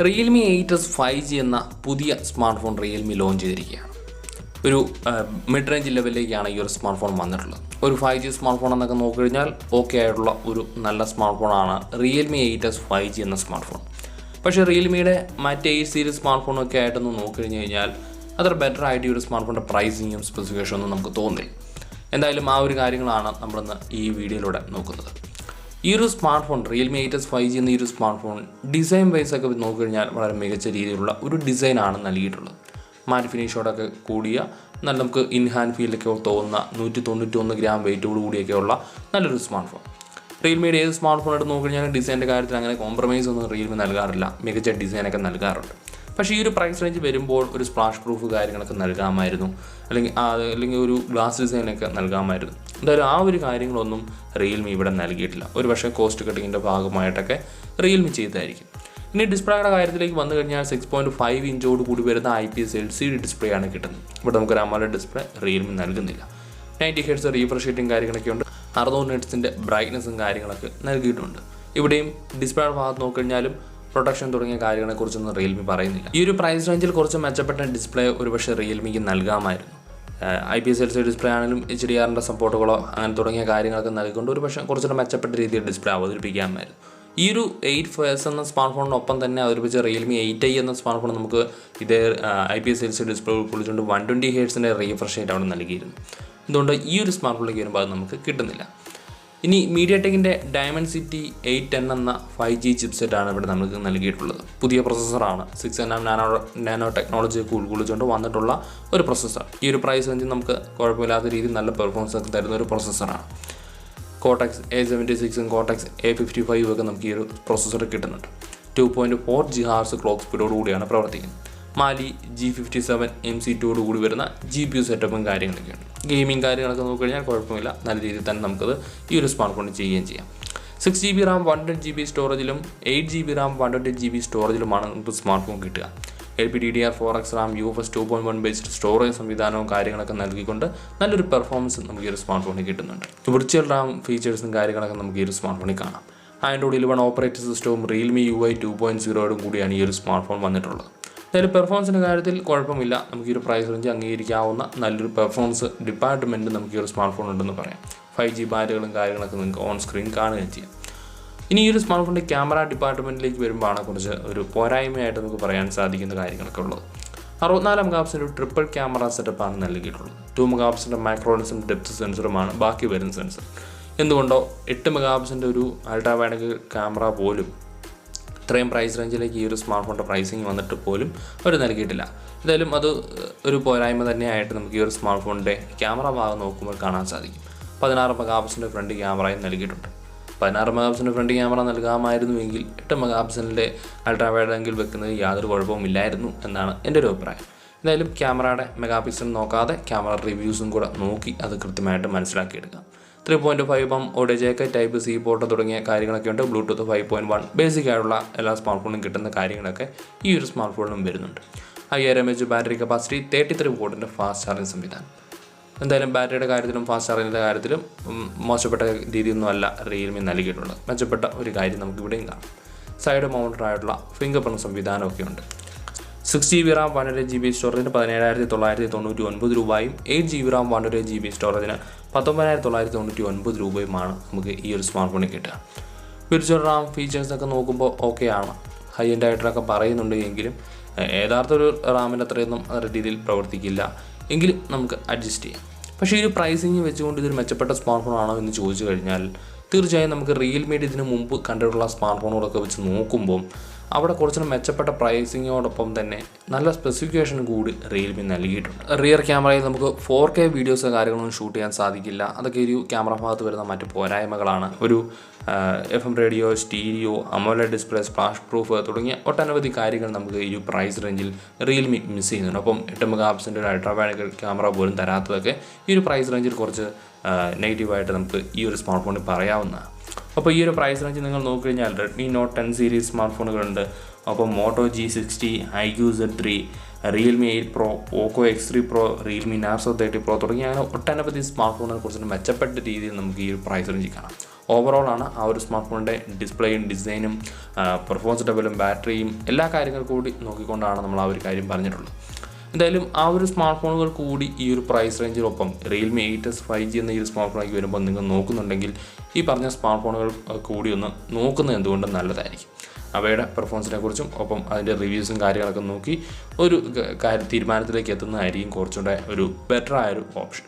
Realme 8s 5G എന്ന പുതിയ smart phone Realme launch ചെയ്തിരിക്കുകയാണ്. ഒരു മിഡ് റേഞ്ച് ലെവലിലേക്കാണ് ഈ ഒരു സ്മാർട്ട് ഫോൺ വന്നിട്ടുള്ളത്. ഒരു 5G സ്മാർട്ട് ഫോൺ എന്നൊക്കെ നോക്കിക്കഴിഞ്ഞാൽ ഓക്കെ ആയിട്ടുള്ള ഒരു നല്ല സ്മാർട്ട് ഫോണാണ് Realme 8s 5G എന്ന സ്മാർട്ട് ഫോൺ. പക്ഷേ റിയൽമിയുടെ മറ്റ് 8 സീരീസ് സ്മാർട്ട് ഫോണൊക്കെ ആയിട്ടൊന്ന് നോക്കിക്കഴിഞ്ഞ് കഴിഞ്ഞാൽ അത്ര ബെറ്റർ ആയിട്ട് ഈ ഒരു സ്മാർട്ട് ഫോണിൻ്റെ പ്രൈസിങ്ങും സ്പെസിഫിക്കേഷനും നമുക്ക് തോന്നില്ല. എന്തായാലും ആ ഒരു കാര്യങ്ങളാണ് നമ്മളിന്ന് ഈ വീഡിയോയിലൂടെ നോക്കുന്നത്. ഈ ഒരു smart phone Realme 8s 5G എന്ന ഈ ഒരു സ്മാർട്ട് ഫോൺ ഡിസൈൻ വൈസൊക്കെ നോക്കിക്കഴിഞ്ഞാൽ വളരെ മികച്ച രീതിയിലുള്ള ഒരു ഡിസൈനാണ് നൽകിയിട്ടുള്ളത്. മാറ്റ് ഫിനിഷോടൊക്കെ കൂടിയ നല്ല നമുക്ക് ഇൻ ഹാൻഡ് ഫീലൊക്കെ തോന്നുന്ന 191 ഗ്രാം വെയിറ്റോട് കൂടിയൊക്കെയുള്ള നല്ലൊരു സ്മാർട്ട് ഫോൺ. റിയൽമിയുടെ ഏത് സ്മാർട്ട് ഫോൺ എടുത്ത് നോക്കിക്കഴിഞ്ഞാൽ ഡിസൈൻ്റെ കാര്യത്തിൽ അങ്ങനെ കോംപ്രമൈസ് ഒന്നും റിയൽമി നൽകാറില്ല, മികച്ച ഡിസൈനൊക്കെ നൽകാറുണ്ട്. പക്ഷേ ഈ ഒരു പ്രൈസ് റേഞ്ച് വരുമ്പോൾ ഒരു സ്പ്ലാഷ് പ്രൂഫ് കാര്യങ്ങളൊക്കെ നൽകാമായിരുന്നു, അല്ലെങ്കിൽ ഒരു ഗ്ലാസ് ഡിസൈനൊക്കെ നൽകാമായിരുന്നു. എന്തായാലും ആ ഒരു കാര്യങ്ങളൊന്നും റിയൽമി ഇവിടെ നൽകിയിട്ടില്ല. ഒരു പക്ഷേ കോസ്റ്റ് കട്ടിങ്ങിൻ്റെ ഭാഗമായിട്ടൊക്കെ റിയൽമി ചെയ്തതായിരിക്കും. ഇനി ഡിസ്പ്ലേയുടെ കാര്യത്തിലേക്ക് വന്നു കഴിഞ്ഞാൽ 6.5 ഇഞ്ചോട് കൂടി വരുന്ന IPS LCD ഡിസ്പ്ലേ ആണ് കിട്ടുന്നത്. ഇവിടെ നമുക്കൊരു AMOLED ഡിസ്പ്ലേ റിയൽമി നൽകുന്നില്ല. 90 ഹെർട്സ് റീഫ്രഷ് റേറ്റും കാര്യങ്ങളൊക്കെ ഉണ്ട്. 600 ഹെർട്സിൻ്റെ ബ്രൈറ്റ്നസ്സും കാര്യങ്ങളൊക്കെ നൽകിയിട്ടുണ്ട്. ഇവിടെയും ഡിസ്പ്ലേയുടെ ഭാഗത്ത് നോക്കിക്കഴിഞ്ഞാലും പ്രൊട്ടക്ഷൻ തുടങ്ങിയ കാര്യങ്ങളെക്കുറിച്ചൊന്നും റിയൽമി പറയുന്നില്ല. ഈ ഒരു പ്രൈസ് റേഞ്ചിൽ കുറച്ച് മെച്ചപ്പെട്ട ഡിസ്പ്ലേ ഒരുപക്ഷെ റിയൽമിക്ക് നൽകാമായിരുന്നു. IPS LCD ഡിസ്പ്ലേ ആണെങ്കിലും HDR സപ്പോർട്ടുകളോ അങ്ങനെ തുടങ്ങിയ കാര്യങ്ങളൊക്കെ നൽകിക്കൊണ്ട് ഒരു പക്ഷേ കുറച്ചുകൂടെ മെച്ചപ്പെട്ട രീതിയിൽ ഡിസ്പ്ലേ അവതരിപ്പിക്കാമായിരുന്നു. ഈ ഒരു 8s എന്ന സ്മാർട്ട് ഫോണിനൊപ്പം തന്നെ അവതരിപ്പിച്ച Realme 8i എന്ന സ്മാർട്ട് ഫോൺ നമുക്ക് ഇതേ IPS LCD ഡിസ്പ്ലേ ഉൾക്കൊള്ളിച്ചുകൊണ്ട് 120 ഹെർട്സിൻ്റെ റീഫ്രഷ് റേറ്റ് അവിടെ നൽകിയിരുന്നു. എന്തുകൊണ്ട് ഈ ഒരു സ്മാർട്ട് ഫോണിലേക്ക് വരുമ്പോൾ അത് നമുക്ക് കിട്ടുന്നില്ല. ഇനി മീഡിയടെക്കിൻ്റെ ഡയമൻസിറ്റി 810 എന്ന 5G ചിപ്സെറ്റാണ് ഇവിടെ നമുക്ക് നൽകിയിട്ടുള്ളത്. പുതിയ പ്രൊസസ്സറാണ്. 6nm നാനോ ടെക്നോളജി ഉൾക്കൊള്ളിച്ചുകൊണ്ട് വന്നിട്ടുള്ള ഒരു പ്രൊസസ്സർ. ഈ ഒരു പ്രൈസ് റേഞ്ചിൽ നമുക്ക് കുഴപ്പമില്ലാത്ത രീതിയിൽ നല്ല പെർഫോമൻസ് ഒക്കെ തരുന്ന ഒരു പ്രൊസസ്സറാണ്. Cortex A76 Cortex A55 ഒക്കെ നമുക്ക് ഈ ഒരു പ്രൊസസ്സർ കിട്ടുന്നുണ്ട്. 2.4 GHz ക്ലോക്ക് സ്പീഡോട് കൂടിയാണ് പ്രവർത്തിക്കുന്നത്. മാലി G57 MC2 കൂടി വരുന്ന GPU സെറ്റപ്പും കാര്യങ്ങളൊക്കെയുണ്ട്. ഗെയിമിംഗ് കാര്യങ്ങളൊക്കെ നോക്കിക്കഴിഞ്ഞാൽ കുഴപ്പമില്ല, നല്ല രീതിയിൽ തന്നെ നമുക്കത് ഈ ഒരു സ്മാർട്ട് ഫോണിൽ ചെയ്യുകയും ചെയ്യാം. 6GB RAM 128GB സ്റ്റോറേജിലും 8GB RAM 128GB സ്റ്റോറേജിലുമാണ് നമുക്ക് സ്മാർട്ട് ഫോൺ കിട്ടുക. LPDDR4X RAM UFS 2.1 based storage സംവിധാനവും കാര്യങ്ങളൊക്കെ നൽകിക്കൊണ്ട് നല്ലൊരു പെർഫോമൻസ് നമുക്ക് ഈ ഒരു സ്മാർട്ട് ഫോണിൽ കിട്ടുന്നുണ്ട്. വിർച്വൽ RAM ഫീച്ചേഴ്സും കാര്യങ്ങളൊക്കെ നമുക്ക് ഈ ഒരു സ്മാർട്ട് ഫോണിൽ കാണാം. Android 11 ഓപ്പറേറ്റിംഗ് സിസ്റ്റവും Realme UI 2.0 കൂടിയാണ് ഈ ഒരു സ്മാർട്ട് ഫോൺ വന്നിട്ടുള്ളത്. എന്തായാലും പെർഫോമൻസിൻ്റെ കാര്യത്തിൽ കുഴപ്പമില്ല. നമുക്ക് ഈ ഒരു പ്രൈസ് റേഞ്ച് അംഗീകരിക്കാവുന്ന നല്ലൊരു പെർഫോമൻസ് ഡിപ്പാർട്ട്മെൻറ്റ് നമുക്ക് ഈ ഒരു സ്മാർട്ട് ഫോൺ ഉണ്ടെന്ന് പറയാം. 5G ബാറ്റുകളും കാര്യങ്ങളൊക്കെ നിങ്ങൾക്ക് ഓൺ സ്ക്രീൻ കാണുകയും ചെയ്യാം. ഇനി ഈ ഒരു സ്മാർട്ട് ഫോണിൻ്റെ ക്യാമറ ഡിപ്പാർട്ട്മെൻറ്റിലേക്ക് വരുമ്പോഴാണ് കുറച്ച് ഒരു പോരായ്മയായിട്ട് നമുക്ക് പറയാൻ സാധിക്കുന്ന കാര്യങ്ങളൊക്കെ ഉള്ളത്. 64 മെഗാപിക്സലിൻ്റെ ട്രിപ്പിൾ ക്യാമറ സെറ്റപ്പാണ് നൽകിയിട്ടുള്ളത്. 2 മെഗാപിക്സലിൻ്റെ മാക്രോ ലെൻസും ഡെപ്ത് സെൻസറുമാണ് ബാക്കി വരുന്ന സെൻസർ. എന്തുകൊണ്ടോ 8 മെഗാപിക്സലിൻ്റെ ഒരു അൾട്രാ വൈഡ് ക്യാമറ പോലും ഇത്രയും പ്രൈസ് റേഞ്ചിലേക്ക് ഈ ഒരു സ്മാർട്ട് ഫോണിൻ്റെ പ്രൈസിങ് വന്നിട്ട് പോലും അവർ നൽകിയിട്ടില്ല. എന്തായാലും അത് ഒരു പോരായ്മ തന്നെയായിട്ട് നമുക്ക് ഈ ഒരു സ്മാർട്ട് ഫോണിൻ്റെ ക്യാമറ ഭാഗം നോക്കുമ്പോൾ കാണാൻ സാധിക്കും. 16 മെഗാപിക്സലിൻ്റെ ഫ്രണ്ട് ക്യാമറയും നൽകിയിട്ടുണ്ട്. 16 മെഗാപിക്സലിൻ്റെ ഫ്രണ്ട് ക്യാമറ നൽകാമായിരുന്നുവെങ്കിൽ 8 മെഗാപിക്സലിൻ്റെ അൾട്രാ വൈഡ് ആംഗിൾ വെക്കുന്നത് യാതൊരു കുഴപ്പവുമില്ലായിരുന്നു എന്നാണ് എൻ്റെ ഒരു അഭിപ്രായം. എന്തായാലും ക്യാമറയുടെ മെഗാപിക്സൽ നോക്കാതെ ക്യാമറ റിവ്യൂസും കൂടെ നോക്കി അത് കൃത്യമായിട്ട് മനസ്സിലാക്കിയെടുക്കാം. 3.5mm ODJK type C port തുടങ്ങിയ കാര്യങ്ങളൊക്കെ ഉണ്ട്. ബ്ലൂടൂത്ത് 5.1 ബേസിക് ആയിട്ടുള്ള എല്ലാ സ്മാർട്ട് ഫോണിലും കിട്ടുന്ന കാര്യങ്ങളൊക്കെ ഈ ഒരു സ്മാർട്ട് ഫോണിലും വരുന്നുണ്ട്. 5000 mAh ബാറ്ററി കപ്പാസിറ്റി, 33 വോട്ടിൻ്റെ ഫാസ്റ്റ് ചാർജിങ് സംവിധാനം. എന്തായാലും ബാറ്ററിയുടെ കാര്യത്തിലും ഫാസ്റ്റ് ചാർജിങ്ങിൻ്റെ കാര്യത്തിലും മോശപ്പെട്ട രീതിയൊന്നും അല്ല റിയൽമി നൽകിയിട്ടുള്ളത്. മെച്ചപ്പെട്ട ഒരു കാര്യം നമുക്ക് ഇവിടെയും കാണാം. സൈഡ് മൗണ്ടഡ് ആയിട്ടുള്ള ഫിംഗർ പ്രിന്റ് സംവിധാനമൊക്കെ ഉണ്ട്. 6GB RAM 128GB സ്റ്റോറേജിന് 17,999 രൂപയും 8GB RAM 128GB സ്റ്റോറേജിന് 19,999 രൂപയുമാണ് നമുക്ക് ഈ ഒരു സ്മാർട്ട് ഫോണിൽ കിട്ടുക. വിർച്വൽ RAM ഫീച്ചേഴ്സൊക്കെ നോക്കുമ്പോൾ ഓക്കെയാണ്. ഹൈ എൻഡ് ആയിട്ടൊക്കെ പറയുന്നുണ്ട് എങ്കിലും യഥാർത്ഥ ഒരു റാമിൻ്റെ അത്രയൊന്നും അതേ രീതിയിൽ പ്രവർത്തിക്കില്ല. എങ്കിലും നമുക്ക് അഡ്ജസ്റ്റ് ചെയ്യാം. പക്ഷേ ഈ ഒരു പ്രൈസിങ് വെച്ചുകൊണ്ട് ഇതൊരു മെച്ചപ്പെട്ട സ്മാർട്ട് ഫോൺ ആണോ എന്ന് ചോദിച്ചു കഴിഞ്ഞാൽ തീർച്ചയായും നമുക്ക് റിയൽമിയുടെ ഇതിന് മുമ്പ് കണ്ടിട്ടുള്ള സ്മാർട്ട് ഫോണുകളൊക്കെ വെച്ച് നോക്കുമ്പോൾ അവിടെ കുറച്ചുകൂടി മെച്ചപ്പെട്ട പ്രൈസിങ്ങോടൊപ്പം തന്നെ നല്ല സ്പെസിഫിക്കേഷൻ കൂടി റിയൽമി നൽകിയിട്ടുണ്ട്. റിയർ ക്യാമറയിൽ നമുക്ക് 4K വീഡിയോസ് കാര്യങ്ങളൊന്നും ഷൂട്ട് ചെയ്യാൻ സാധിക്കില്ല. അതൊക്കെ ഒരു ക്യാമറ ഭാഗത്ത് വരുന്ന മറ്റ് പോരായ്മകളാണ്. ഒരു FM radio, stereo, AMOLED display, splash proof തുടങ്ങിയ ഒട്ടനവധി കാര്യങ്ങൾ നമുക്ക് ഈ പ്രൈസ് റേഞ്ചിൽ റിയൽമി മിസ് ചെയ്യുന്നുണ്ട്. അപ്പം 8 മെഗാപിക്സലിൻ്റെ ഒരു അൾട്രാ വൈഡ് ക്യാമറ പോലും തരാത്തതൊക്കെ ഈ ഒരു പ്രൈസ് റേഞ്ചിൽ കുറച്ച് നെഗറ്റീവായിട്ട് നമുക്ക് ഈ ഒരു സ്മാർട്ട് ഫോണിൽ പറയാവുന്നതാണ്. അപ്പോൾ ഈ ഒരു പ്രൈസ് റേഞ്ച് നിങ്ങൾ നോക്കിക്കഴിഞ്ഞാൽ Redmi Note 10 സീരീസ് സ്മാർട്ട് ഫോണുകളുണ്ട്. അപ്പോൾ Moto G60, iQ Z3, Realme 8 Pro, Poco X3 Pro, Realme Narzo 30 Pro തുടങ്ങിയ ഒട്ടനവധി സ്മാർട്ട് ഫോണുകളെ കുറിച്ച് മെച്ചപ്പെട്ട രീതിയിൽ നമുക്ക് ഈ ഒരു പ്രൈസ് റേഞ്ചിൽ കാണാം. ഓവറോളാണ് ആ ഒരു സ്മാർട്ട് ഫോണിൻ്റെ ഡിസ്പ്ലേയും ഡിസൈനും പെർഫോമൻസ് ലെവലും ബാറ്ററിയും എല്ലാ കാര്യങ്ങളും കൂടി നോക്കിക്കൊണ്ടാണ് നമ്മൾ ആ ഒരു കാര്യം പറഞ്ഞിട്ടുള്ളത്. എന്തായാലും ആ ഒരു സ്മാർട്ട് ഫോണുകൾ കൂടി ഈ ഒരു പ്രൈസ് റേഞ്ചിനൊപ്പം Realme 8s 5G എന്ന ഈ ഒരു സ്മാർട്ട് ഫോണിലേക്ക് വരുമ്പോൾ നിങ്ങൾ നോക്കുന്നുണ്ടെങ്കിൽ ഈ പറഞ്ഞ സ്മാർട്ട് ഫോണുകൾ കൂടി ഒന്ന് നോക്കുന്നത് എന്തുകൊണ്ടും നല്ലതായിരിക്കും. അവയുടെ പെർഫോമൻസിനെ കുറിച്ചും ഒപ്പം അതിൻ്റെ റിവ്യൂസും കാര്യങ്ങളൊക്കെ നോക്കി ഒരു തീരുമാനത്തിലേക്ക് എത്തുന്നതായിരിക്കും കുറച്ചുകൂടെ ഒരു ബെറ്റർ ആയൊരു ഓപ്ഷൻ.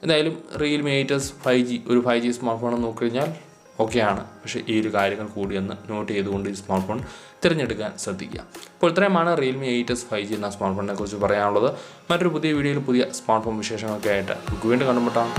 എന്തായാലും Realme 8s 5G ഒരു 5G സ്മാർട്ട് ഫോൺ നോക്കിക്കഴിഞ്ഞാൽ ഓക്കെയാണ്. പക്ഷേ ഈ ഒരു കാര്യങ്ങൾ കൂടി ഒന്ന് നോട്ട് ചെയ്തുകൊണ്ട് ഈ സ്മാർട്ട് ഫോൺ തിരഞ്ഞെടുക്കാൻ ശ്രദ്ധിക്കുക. അപ്പോൾ ഇത്രയുമാണ് Realme 8s 5G എന്ന സ്മാർട്ട് ഫോണിനെ കുറിച്ച് പറയാനുള്ളത്. മറ്റൊരു പുതിയ വീഡിയോയിൽ പുതിയ സ്മാർട്ട് ഫോൺ വിശേഷങ്ങളൊക്കെ ആയിട്ട് നമുക്ക് വീണ്ടും കണ്ടുമുട്ടാം.